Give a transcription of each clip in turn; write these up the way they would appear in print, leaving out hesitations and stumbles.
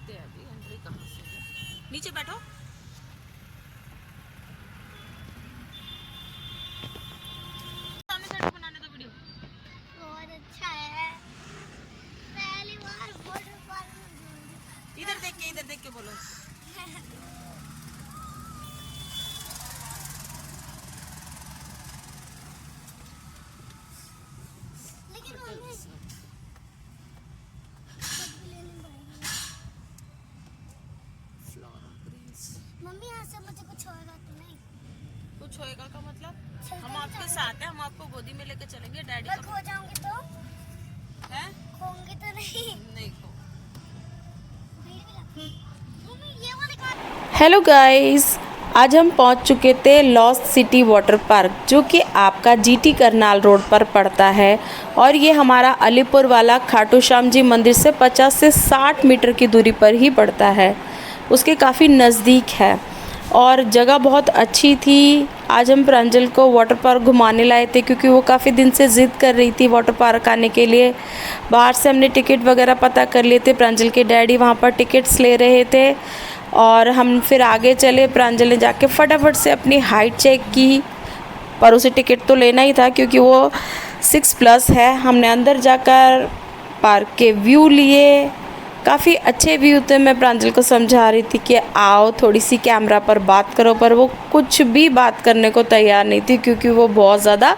देखते हैं अभी एंट्री कहाँ से है। नीचे बैठो। सामने साइड बनाने दो वीडियो। बहुत अच्छा है, पहली बार वाटर पार्क में इधर देख के बोलो। लेकिन मम्मी मम्मी यहाँ से मुझे कुछ होगा तो नहीं? कुछ होएगा का मतलब? चलते हम ही आपके जाएंगे। साथ हैं, हम आपको गोदी में लेके चलेंगे। डैडी मैं का खो जाऊंगी तो? है? खोऊंगी तो नहीं? नहीं खो। मम्मी ये वाली कार। हेलो गाइस, आज हम पहुंच चुके थे लॉस्ट सिटी वाटर पार्क, जो कि आपका जीटी करनाल रोड पर पड़ता है। और ये हमारा अलीपुर वाला खाटू श्याम जी मंदिर से 50 से 60 मीटर की दूरी पर ही पड़ता है, उसके काफ़ी नज़दीक है। और जगह बहुत अच्छी थी। आज हम प्रांजल को वाटर पार्क घुमाने लाए थे, क्योंकि वो काफ़ी दिन से ज़िद कर रही थी वाटर पार्क आने के लिए। बाहर से हमने टिकट वगैरह पता कर लिए थे, प्रांजल के डैडी वहाँ पर टिकट्स ले रहे थे। और हम फिर आगे चले। प्रांजल ने जाके फटाफट से अपनी हाइट चेक की, पर उसे टिकट तो लेना ही था क्योंकि वो 6+ है। हमने अंदर जाकर पार्क के व्यू लिए, काफ़ी अच्छे व्यू थे। मैं प्रांजल को समझा रही थी कि आओ थोड़ी सी कैमरा पर बात करो, पर वो कुछ भी बात करने को तैयार नहीं थी, क्योंकि वो बहुत ज़्यादा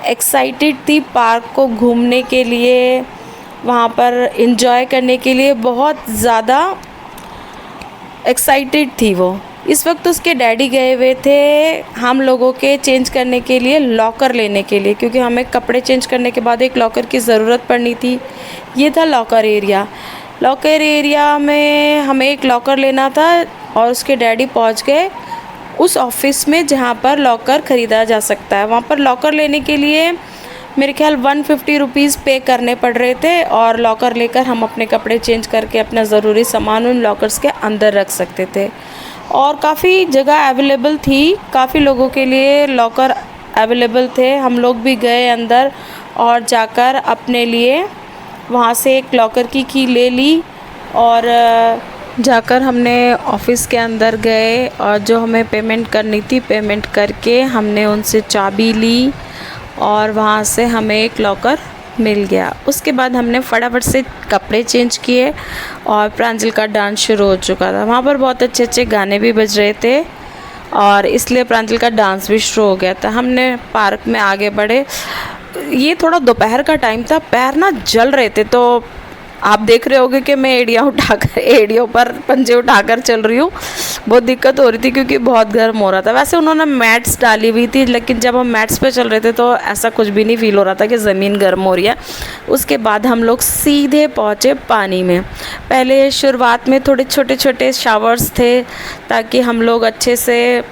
एक्साइटेड थी पार्क को घूमने के लिए, वहाँ पर एंजॉय करने के लिए बहुत ज़्यादा एक्साइटेड थी वो। इस वक्त उसके डैडी गए हुए थे हम लोगों के चेंज करने के लिए, लॉकर लेने के लिए, क्योंकि हमें कपड़े चेंज करने के बाद एक लॉकर की ज़रूरत पड़नी थी। ये था लॉकर एरिया। लॉकर एरिया में हमें एक लॉकर लेना था और उसके डैडी पहुंच गए उस ऑफिस में जहां पर लॉकर ख़रीदा जा सकता है। वहां पर लॉकर लेने के लिए मेरे ख्याल 150 रुपीज़ पे करने पड़ रहे थे, और लॉकर लेकर हम अपने कपड़े चेंज करके अपना ज़रूरी सामान उन लॉकर्स के अंदर रख सकते थे। और काफ़ी जगह अवेलेबल थी, काफ़ी लोगों के लिए लॉकर अवेलेबल थे। हम लोग भी गए अंदर और जाकर अपने लिए वहाँ से एक लॉकर की की ले ली, और जाकर हमने ऑफिस के अंदर गए और जो हमें पेमेंट करनी थी पेमेंट करके हमने उनसे चाबी ली, और वहाँ से हमें एक लॉकर मिल गया। उसके बाद हमने फटाफट से कपड़े चेंज किए और प्रांजल का डांस शुरू हो चुका था। वहाँ पर बहुत अच्छे अच्छे गाने भी बज रहे थे, और इसलिए प्रांजल का डांस भी शुरू हो गया था। हमने पार्क में आगे बढ़े। ये थोड़ा दोपहर का टाइम था, पैर ना जल रहे थे, तो आप देख रहे होगे कि मैं एड़ियों पर पंजे उठाकर चल रही हूँ। बहुत दिक्कत हो रही थी क्योंकि बहुत गर्म हो रहा था। वैसे उन्होंने मैट्स डाली हुई थी, लेकिन जब हम मैट्स पे चल रहे थे तो ऐसा कुछ भी नहीं फील हो रहा था कि ज़मीन गर्म हो रही है। उसके बाद हम लोग सीधे पहुँचे पानी में। पहले शुरुआत में थोड़े छोटे छोटे शावर्स थे, ताकि हम लोग अच्छे से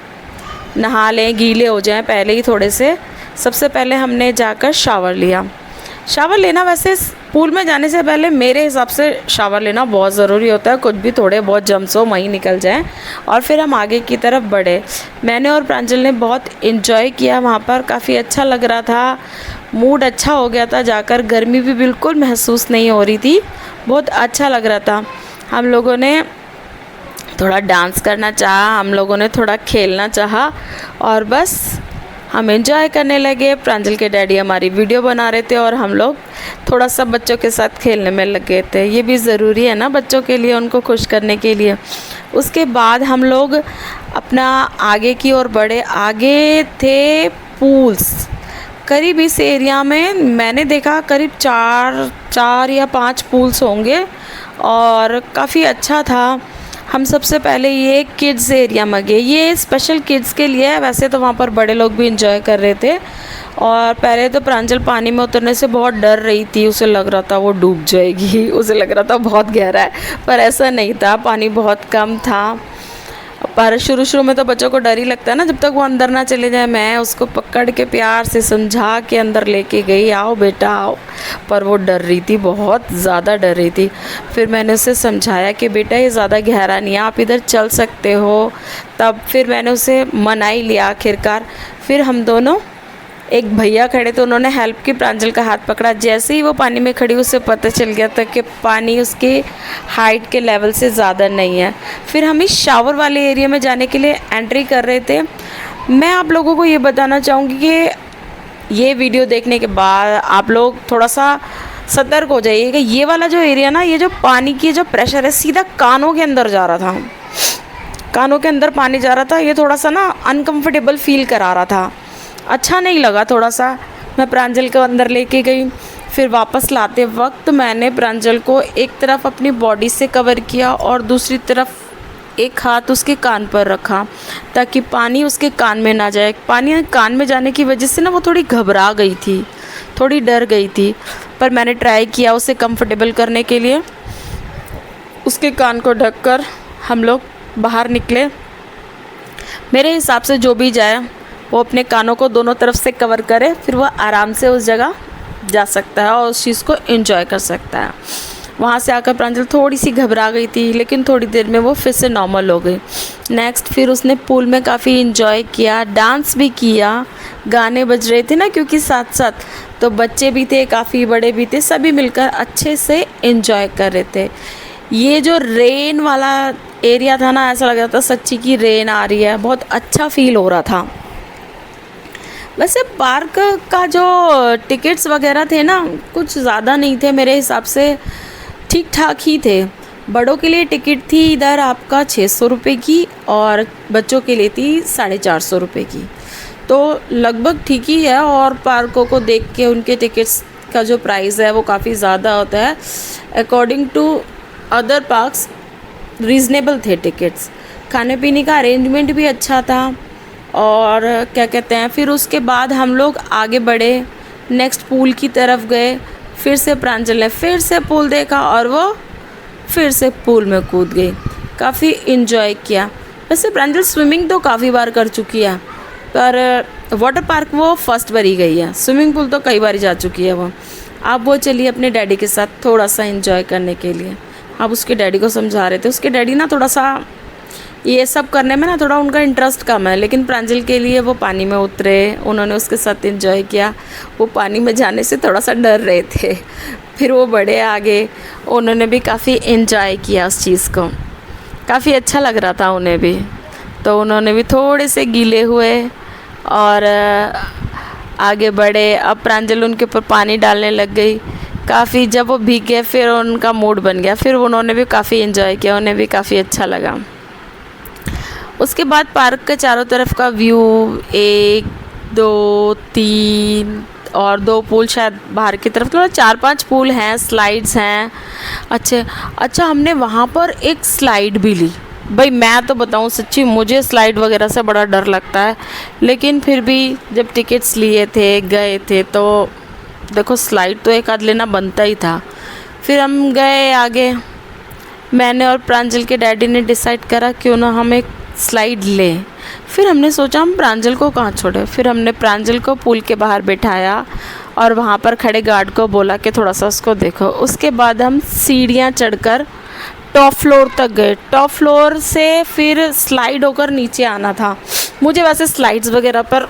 नहा लें, गीले हो जाएं पहले ही थोड़े से। सबसे पहले हमने जाकर शावर लिया। शावर लेना वैसे पूल में जाने से पहले मेरे हिसाब से शावर लेना बहुत ज़रूरी होता है, कुछ भी थोड़े बहुत जम्स हो वहीं निकल जाएं। और फिर हम आगे की तरफ बढ़े। मैंने और प्रांजल ने बहुत इन्जॉय किया वहाँ पर, काफ़ी अच्छा लग रहा था, मूड अच्छा हो गया था जाकर। गर्मी भी बिल्कुल महसूस नहीं हो रही थी, बहुत अच्छा लग रहा था। हम लोगों ने थोड़ा डांस करना चाहा, हम लोगों ने थोड़ा खेलना चाहा, और बस हम एंजॉय करने लगे। प्रांजल के डैडी हमारी वीडियो बना रहे थे और हम लोग थोड़ा सा बच्चों के साथ खेलने में लगे थे। ये भी ज़रूरी है ना बच्चों के लिए, उनको खुश करने के लिए। उसके बाद हम लोग अपना आगे की ओर बढ़े। आगे थे पूल्स। करीब इस एरिया में मैंने देखा करीब चार या 5 पूल्स होंगे, और काफ़ी अच्छा था। हम सबसे पहले ये किड्स एरिया में गए। ये स्पेशल किड्स के लिए है, वैसे तो वहाँ पर बड़े लोग भी इंजॉय कर रहे थे। और पहले तो प्रांजल पानी में उतरने से बहुत डर रही थी, उसे लग रहा था वो डूब जाएगी, उसे लग रहा था बहुत गहरा है, पर ऐसा नहीं था, पानी बहुत कम था। पर शुरू में तो बच्चों को डर ही लगता है ना, जब तक वो अंदर ना चले जाए। मैं उसको पकड़ के प्यार से समझा के अंदर लेके गई, आओ बेटा आओ, पर वो डर रही थी, बहुत ज़्यादा डर रही थी। फिर मैंने उसे समझाया कि बेटा ये ज़्यादा गहरा नहीं है, आप इधर चल सकते हो। तब फिर मैंने उसे मना ही लिया आखिरकार। फिर हम दोनों एक भैया खड़े थे, उन्होंने हेल्प की, प्रांजल का हाथ पकड़ा। जैसे ही वो पानी में खड़ी, उसे पता चल गया था कि पानी उसके हाइट के लेवल से ज़्यादा नहीं है। फिर हम इस शावर वाले एरिया में जाने के लिए एंट्री कर रहे थे। मैं आप लोगों को ये बताना चाहूँगी कि ये वीडियो देखने के बाद आप लोग थोड़ा सा सतर्क हो जाइए कि ये वाला जो एरिया ना, ये जो पानी की जो प्रेशर है सीधा कानों के अंदर जा रहा था, कानों के अंदर पानी जा रहा था। ये थोड़ा सा ना अनकंफर्टेबल फील करा रहा था, अच्छा नहीं लगा थोड़ा सा। मैं प्रांजल को अंदर लेके गई। फिर वापस लाते वक्त मैंने प्रांजल को एक तरफ अपनी बॉडी से कवर किया और दूसरी तरफ एक हाथ उसके कान पर रखा ताकि पानी उसके कान में ना जाए। पानी कान में जाने की वजह से ना वो थोड़ी घबरा गई थी, थोड़ी डर गई थी, पर मैंने ट्राई किया उसे कंफर्टेबल करने के लिए। उसके कान को ढककर हम लोग बाहर निकले। मेरे हिसाब से जो भी जाए वो अपने कानों को दोनों तरफ से कवर करे, फिर वह आराम से उस जगह जा सकता है और उस चीज़ को एंजॉय कर सकता है। वहाँ से आकर प्रांजल थोड़ी सी घबरा गई थी, लेकिन थोड़ी देर में वो फिर से नॉर्मल हो गई। नेक्स्ट फिर उसने पूल में काफ़ी एंजॉय किया, डांस भी किया। गाने बज रहे थे ना, क्योंकि साथ साथ तो बच्चे भी थे, काफ़ी बड़े भी थे, सभी मिलकर अच्छे से एंजॉय कर रहे थे। ये जो रेन वाला एरिया था ना, ऐसा लग रहा था सच्ची की रेन आ रही है, बहुत अच्छा फील हो रहा था। वैसे पार्क का जो टिकट्स वगैरह थे ना, कुछ ज़्यादा नहीं थे मेरे हिसाब से, ठीक ठाक ही थे। बड़ों के लिए टिकट थी इधर आपका 600 रुपये की और बच्चों के लिए थी 450 रुपये की, तो लगभग ठीक ही है। और पार्कों को देख के उनके टिकट्स का जो प्राइस है वो काफ़ी ज़्यादा होता है। According to other parks reasonable थे टिकट्स। खाने पीने का अरेंजमेंट भी अच्छा था। और क्या कहते हैं, फिर उसके बाद हम लोग आगे बढ़े, नेक्स्ट पूल की तरफ गए। फिर से प्रांजल ने फिर से पूल देखा और वो फिर से पूल में कूद गई। काफ़ी इन्जॉय किया। वैसे प्रांजल स्विमिंग तो काफ़ी बार कर चुकी है, पर वाटर पार्क वो फर्स्ट बार ही गई है। स्विमिंग पूल तो कई बार जा चुकी है वो। अब वो चली अपने डैडी के साथ थोड़ा सा इन्जॉय करने के लिए। अब उसके डैडी को समझा रहे थे। उसके डैडी ना थोड़ा सा ये सब करने में ना थोड़ा उनका इंटरेस्ट कम है, लेकिन प्रांजल के लिए वो पानी में उतरे, उन्होंने उसके साथ एंजॉय किया। वो पानी में जाने से थोड़ा सा डर रहे थे। फिर वो बड़े आगे, उन्होंने भी काफ़ी एंजॉय किया उस चीज़ को, काफ़ी अच्छा लग रहा था उन्हें भी। तो उन्होंने भी थोड़े से गीले हुए और आगे बढ़े। अब प्रांजल उनके ऊपर पानी डालने लग गई काफ़ी। जब वो भीग गए फिर उनका मूड बन गया, फिर उन्होंने भी काफ़ी एंजॉय किया, उन्हें भी काफ़ी अच्छा लगा। उसके बाद पार्क के चारों तरफ का व्यू, 1 2 3 और 2 पूल शायद बाहर की तरफ, थोड़ा 4-5 पूल हैं, स्लाइड्स हैं। अच्छा हमने वहाँ पर एक स्लाइड भी ली। भाई मैं तो बताऊँ सच्ची, मुझे स्लाइड वगैरह से बड़ा डर लगता है, लेकिन फिर भी जब टिकट्स लिए थे, गए थे, तो देखो स्लाइड तो एक आध लेना बनता ही था। फिर हम गए आगे। मैंने और प्रांजल के डैडी ने डिसाइड करा क्यों ना हम एक स्लाइड लें। फिर हमने सोचा हम प्रांजल को कहाँ छोड़े। फिर हमने प्रांजल को पूल के बाहर बिठाया और वहाँ पर खड़े गार्ड को बोला कि थोड़ा सा उसको देखो। उसके बाद हम सीढ़ियाँ चढ़कर टॉप फ्लोर तक गए। टॉप फ्लोर से फिर स्लाइड होकर नीचे आना था। मुझे वैसे स्लाइड्स वगैरह पर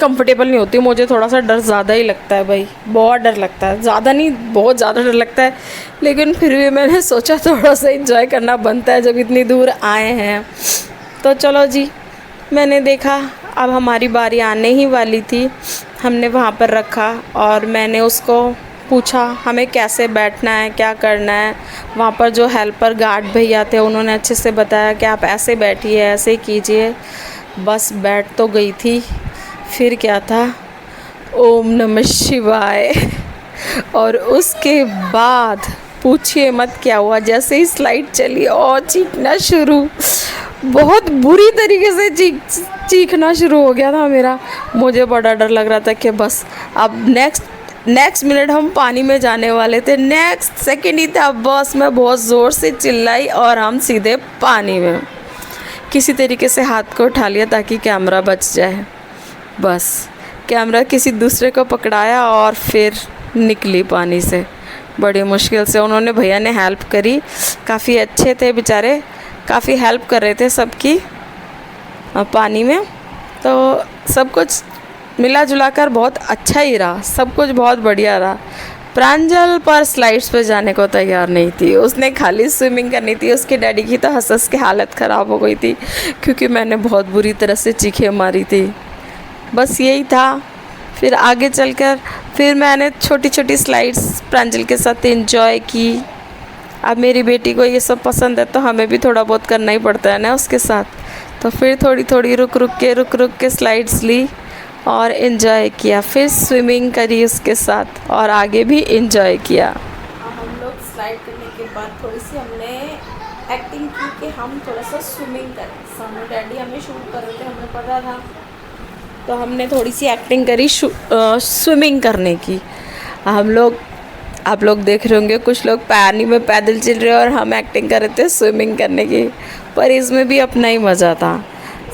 कंफर्टेबल नहीं होती, मुझे थोड़ा सा डर ज़्यादा ही लगता है भाई, बहुत डर लगता है। ज़्यादा नहीं, बहुत ज़्यादा डर लगता है, लेकिन फिर भी मैंने सोचा थोड़ा सा एंजॉय करना बनता है जब इतनी दूर आए हैं। तो चलो जी, मैंने देखा अब हमारी बारी आने ही वाली थी। हमने वहाँ पर रखा और मैंने उसको पूछा हमें कैसे बैठना है, क्या करना है। वहाँ पर जो हेल्पर गार्ड भैया थे उन्होंने अच्छे से बताया कि आप ऐसे बैठिए, ऐसे कीजिए। बस बैठ तो गई थी, फिर क्या था, ओम नमः शिवाय। और उसके बाद पूछिए मत क्या हुआ। जैसे ही स्लाइड चली और चीखना शुरू, बहुत बुरी तरीके से चीखना शुरू हो गया था मेरा। मुझे बड़ा डर लग रहा था कि बस अब नेक्स्ट मिनट हम पानी में जाने वाले थे। नेक्स्ट सेकंड ही था, बस मैं बहुत ज़ोर से चिल्लाई और हम सीधे पानी में। किसी तरीके से हाथ को उठा लिया ताकि कैमरा बच जाए। बस कैमरा किसी दूसरे को पकड़ाया और फिर निकली पानी से बड़ी मुश्किल से। उन्होंने, भैया ने हेल्प करी, काफ़ी अच्छे थे बेचारे, काफ़ी हेल्प कर रहे थे सबकी पानी में। तो सब कुछ मिला जुला कर बहुत अच्छा ही रहा, सब कुछ बहुत बढ़िया रहा। प्रांजल पर स्लाइड्स पे जाने को तैयार नहीं थी, उसने खाली स्विमिंग करनी थी। उसके डैडी की तो हंस हंस के हालत ख़राब हो गई थी क्योंकि मैंने बहुत बुरी तरह से चीखें मारी थी। बस यही था। फिर आगे चलकर फिर मैंने छोटी छोटी स्लाइड्स प्रांजल के साथ एंजॉय की। अब मेरी बेटी को ये सब पसंद है तो हमें भी थोड़ा बहुत करना ही पड़ता है ना उसके साथ। तो फिर थोड़ी थोड़ी रुक रुक के स्लाइड्स ली और इन्जॉय किया। फिर स्विमिंग करी उसके साथ और आगे भी इन्जॉय किया। हम लोग स्लाइड करने के बाद थोड़ी सी हमने एक्टिंग की कि हम थोड़ा सा स्विमिंग करें। सामने डैडी हमें शूट कर रहे थे, हमें पता था, तो हमने थोड़ी सी एक्टिंग करी स्विमिंग करने की। आप लोग देख रहे होंगे कुछ लोग पानी में पैदल चल रहे हैं और हम एक्टिंग कर रहे थे स्विमिंग करने की, पर इसमें भी अपना ही मज़ा था।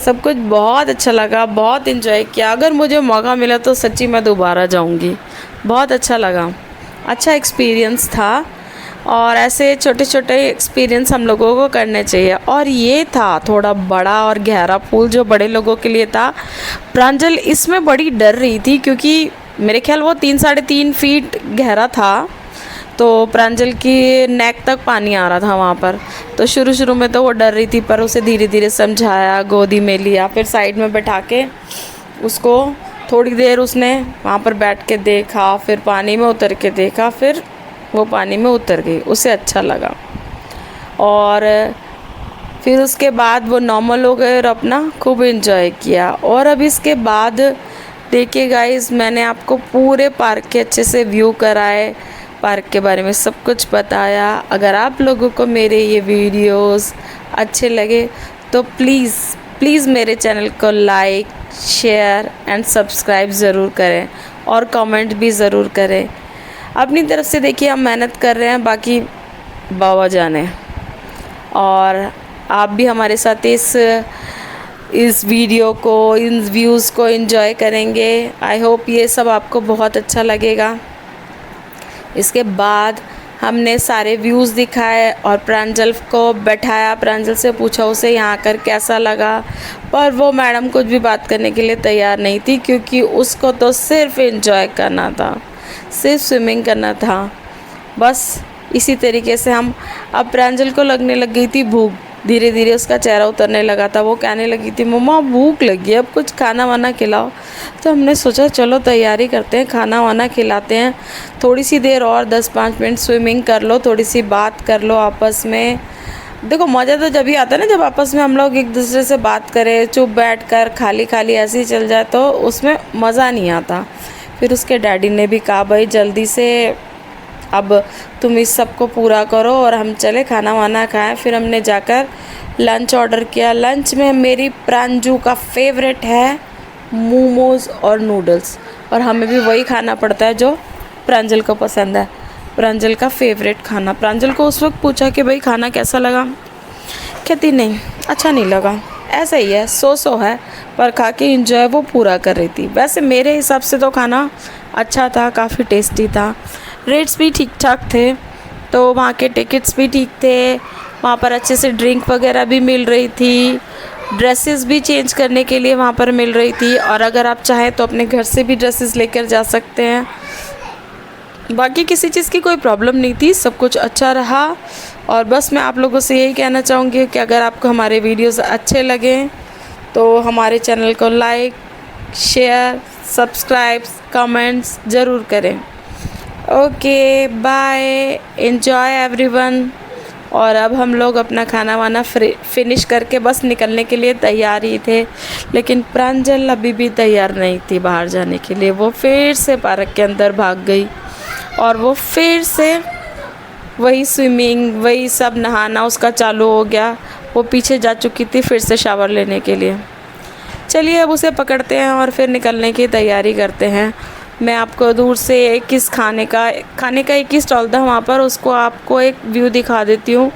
सब कुछ बहुत अच्छा लगा, बहुत इन्जॉय किया। अगर मुझे मौका मिला तो सच्ची मैं दोबारा जाऊंगी। बहुत अच्छा लगा, अच्छा एक्सपीरियंस था। और ऐसे छोटे छोटे एक्सपीरियंस हम लोगों को करने चाहिए। और ये था थोड़ा बड़ा और गहरा पूल जो बड़े लोगों के लिए था। प्रांजल इसमें बड़ी डर रही थी क्योंकि मेरे ख्याल वो 3-3.5 फीट गहरा था, तो प्रांजल की नेक तक पानी आ रहा था वहाँ पर। तो शुरू में तो वो डर रही थी, पर उसे धीरे धीरे समझाया, गोदी में लिया, फिर साइड में बैठा के उसको थोड़ी देर उसने वहाँ पर बैठ के देखा, फिर पानी में उतर के देखा, फिर वो पानी में उतर गई, उसे अच्छा लगा। और फिर उसके बाद वो नॉर्मल हो गए और अपना खूब इन्जॉय किया। और अब इसके बाद देखिए गाइस, मैंने आपको पूरे पार्क के अच्छे से व्यू कराए, पार्क के बारे में सब कुछ बताया। अगर आप लोगों को मेरे ये वीडियोस अच्छे लगे तो प्लीज़ मेरे चैनल को लाइक, शेयर एंड सब्सक्राइब ज़रूर करें और कमेंट भी ज़रूर करें। अपनी तरफ से देखिए हम मेहनत कर रहे हैं, बाकी बाबा जाने। और आप भी हमारे साथ इस वीडियो को, इन व्यूज़ को एंजॉय करेंगे। आई होप ये सब आपको बहुत अच्छा लगेगा। इसके बाद हमने सारे व्यूज़ दिखाए और प्रांजल को बैठाया, प्रांजल से पूछा उसे यहाँ आकर कैसा लगा, पर वो मैडम कुछ भी बात करने के लिए तैयार नहीं थी क्योंकि उसको तो सिर्फ एंजॉय करना था, सिर्फ स्विमिंग करना था। बस इसी तरीके से अब प्रांजल को लगने लग गई थी भूख, धीरे धीरे उसका चेहरा उतरने लगा था। वो कहने लगी थी मम्मा भूख लगी है, अब कुछ खाना वाना खिलाओ। तो हमने सोचा चलो तैयारी करते हैं, खाना वाना खिलाते हैं। थोड़ी सी देर और 10-5 मिनट स्विमिंग कर लो, थोड़ी सी बात कर लो आपस में। देखो मज़ा तो जब ही आता है ना, जब आपस में हम लोग एक दूसरे से बात करें, चुप बैठ कर खाली ऐसे ही चल जाए तो उसमें मज़ा नहीं आता। फिर उसके डैडी ने भी कहा भाई जल्दी से अब तुम इस सब को पूरा करो और हम चले खाना वाना खाएं। फिर हमने जाकर लंच ऑर्डर किया। लंच में मेरी प्रांजू का फेवरेट है मोमोज़ और नूडल्स, और हमें भी वही खाना पड़ता है जो प्रांजल को पसंद है, प्रांजल का फेवरेट खाना। प्रांजल को उस वक्त पूछा कि भाई खाना कैसा लगा, कहती नहीं अच्छा नहीं लगा, ऐसा ही है, सो है, पर खा के इंजॉय वो पूरा कर रही थी। वैसे मेरे हिसाब से तो खाना अच्छा था, काफ़ी टेस्टी था, रेट्स भी ठीक ठाक थे, तो वहाँ के टिकट्स भी ठीक थे, वहाँ पर अच्छे से ड्रिंक वगैरह भी मिल रही थी, ड्रेसेस भी चेंज करने के लिए वहाँ पर मिल रही थी, और अगर आप चाहें तो अपने घर से भी ड्रेसेस लेकर जा सकते हैं। बाकी किसी चीज़ की कोई प्रॉब्लम नहीं थी, सब कुछ अच्छा रहा। और बस मैं आप लोगों से यही कहना चाहूँगी कि अगर आपको हमारे वीडियोस अच्छे लगें तो हमारे चैनल को लाइक, शेयर, सब्सक्राइब, कमेंट्स ज़रूर करें। Okay bye, enjoy everyone. और अब हम लोग अपना खाना वाना फिनिश करके बस निकलने के लिए तैयार ही थे, लेकिन प्रांजल अभी भी तैयार नहीं थी बाहर जाने के लिए। वो फिर से पार्क के अंदर भाग गई और वो फिर से वही स्विमिंग, वही सब नहाना उसका चालू हो गया। वो पीछे जा चुकी थी फिर से शावर लेने के लिए। चलिए अब उसे पकड़ते हैं और फिर निकलने की तैयारी करते हैं। मैं आपको दूर से खाने का एक ही स्टॉल था वहाँ पर, उसको आपको एक व्यू दिखा देती हूँ।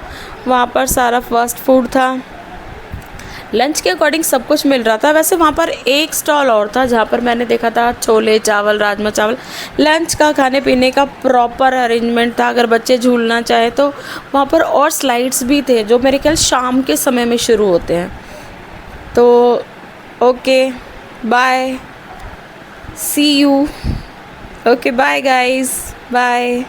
वहाँ पर सारा फास्ट फूड था, लंच के अकॉर्डिंग सब कुछ मिल रहा था। वैसे वहाँ पर एक स्टॉल और था जहाँ पर मैंने देखा था छोले चावल, राजमा चावल, लंच का खाने पीने का प्रॉपर अरेंजमेंट था। अगर बच्चे झूलना चाहे तो वहाँ पर और स्लाइड्स भी थे जो मेरे ख्याल शाम के समय में शुरू होते हैं। तो okay bye. See you. Okay, bye guys. Bye.